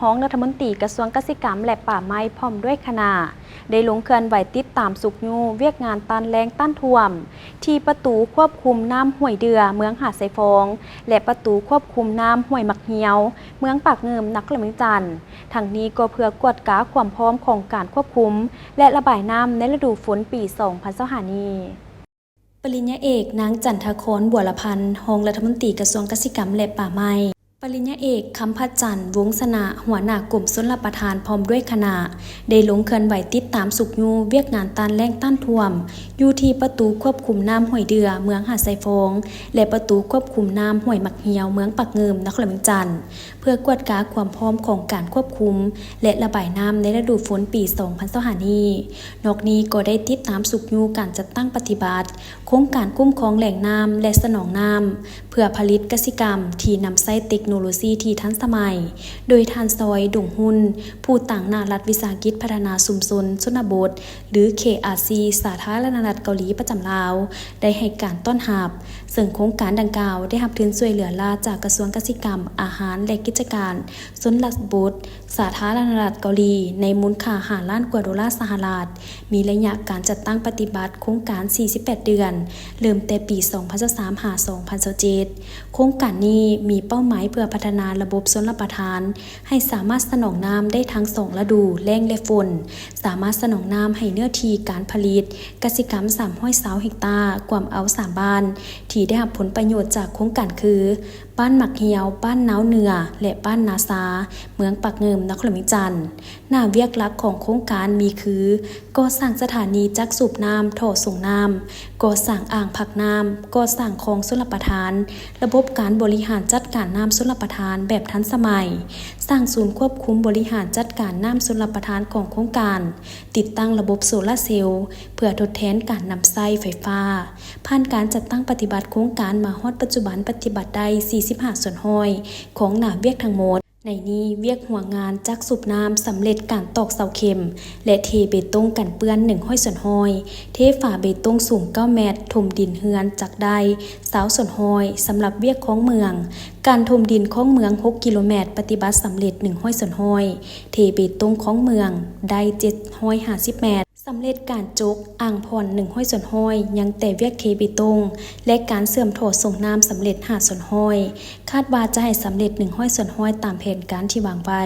ร้องรัฐมนตรีกระทรวงเกษตรกรรมและป่าไม้พร้อมด้วยคณะได้ลงเคลื่อนไหวติดตามสุกยูเวียกงานต้านแล้งต้านท่วมที่ประตูควบคุมน้ำห้วยเดือเมืองหาดไซฟองและประตูควบคุมน้ำห้วยมักเหียวเมืองปากเงิมนครหลวงจันทร์ทั้งนี้ก็เพื่อกวดก้าความพร้อมของการควบคุมและระบายน้ำในฤดูฝนปี 2025 นี้ปริญญาเอกนางจันทครบัวละพันธ์รองรัฐมนตรีกระทรวงเกษตรกรรมและป่าไม้ปริญญาเอกคำพัดจันทร์วงศนะหัวหน้ากลุ่มชลประทานพร้อมด้วยคณะได้ลงเคลื่อนไหวติดตามสุกยูเวียกงานต้านแล้งต้านท่วมอยู่ที่ประตูควบคุมน้ำห้วยเดือเมืองหาดไซฟองและประตูควบคุมน้ำห้วยมักเหียวเมืองปากเงิมนครหลวงจันทร์เพื่อกวดก้าความพร้อมของการควบคุมและระบายน้ำในฤดูฝนปี 2025 นี้นอกนี้ก็ได้ติดตามสุกยูการจัดตั้งปฏิบัติโครงการคุ้มครองแหล่งน้ำและสนองน้ำเพื่อผลิตกสิกรรมที่นำใช้เทคโนโลยีที่ทันสมัยโดยทานซอยดงหุ่นผู้ต่างหน้ารัฐวิสาหกิจพัฒนาชุมชนชนบทหรือ KRC สาธารณรัฐเกาหลีประจำลาวได้ให้การต้อนรับซึ่งโครงการดังกล่าวได้รับทุนช่วยเหลือลาจากกระทรวงเกษตรกรรมอาหารและกิจการชนบทสาธารณรัฐเกาหลีในมูลค่า5 ล้านกว่าดอลลาร์สหรัฐมีระยะการจัดตั้งปฏิบัติโครงการ 48 เดือนเริ่มแต่ปี 2023 หา 2027 โครงการนี้มีเป้าหมายเพื่อพัฒนาระบบชลประทานให้สามารถสนองน้ำได้ทั้ง2ฤดูแล้งและฝนสามารถสนองน้ำให้เนื้อที่การผลิตกสิกรรม320 เฮกตาร์กว่าเอา3บ้านที่ได้รับผลประโยชน์จากโครงการคือบ้านหมักเหียวบ้านน้าวเหนือและบ้านนาซาเมืองปากเงิมนครหลวงจันทร์หน้าเวียกหลักของโครงการมีคือก่อสร้างสถานีจักสูบน้ำท่อส่งน้ำก่อสร้างอ่างพักน้ำก่อสร้างคลองชลประทานระบบการบริหารจัดการน้ำชลประทานแบบทันสมัยสร้างศูนย์ควบคุมบริหารจัดการน้ำชลประทานของโครงการติดตั้งระบบโซลาร์เซลล์เพื่อทดแทนการนำไส้ไฟฟ้าผ่านการจัดตั้งปฏิบัติโครงการมาฮอดปัจจุบันปฏิบัติได้45 ส่วนห้อยของหน้าเวียกทั้งหมดในนี้เวียกหัวงานจักสูบน้ำสำเร็จการตอกเสาเข็มและเทเบตงกันเปื้อน100 ส่วนห้อยเทฝาเบตงสูง9 เมตรถมดินเฮือนจักได้20 ส่วนห้อยสำหรับเวียกของเมืองการถมดินของเมือง6 กิโลเมตรปฏิบัติสำเร็จ100 ส่วนห้อยเทเบตงของเมืองได้750 เมตรสำเร็จการจกอ่างผ่อน100 ส่วนห้อยยังแต่เวียกเทเบตงและการเสื่อมโถส่งน้ำสำเร็จ5 ส่วนห้อยคาดว่าจะให้สำเร็จ100 ส่วนห้อยตามแผนการที่วางไว้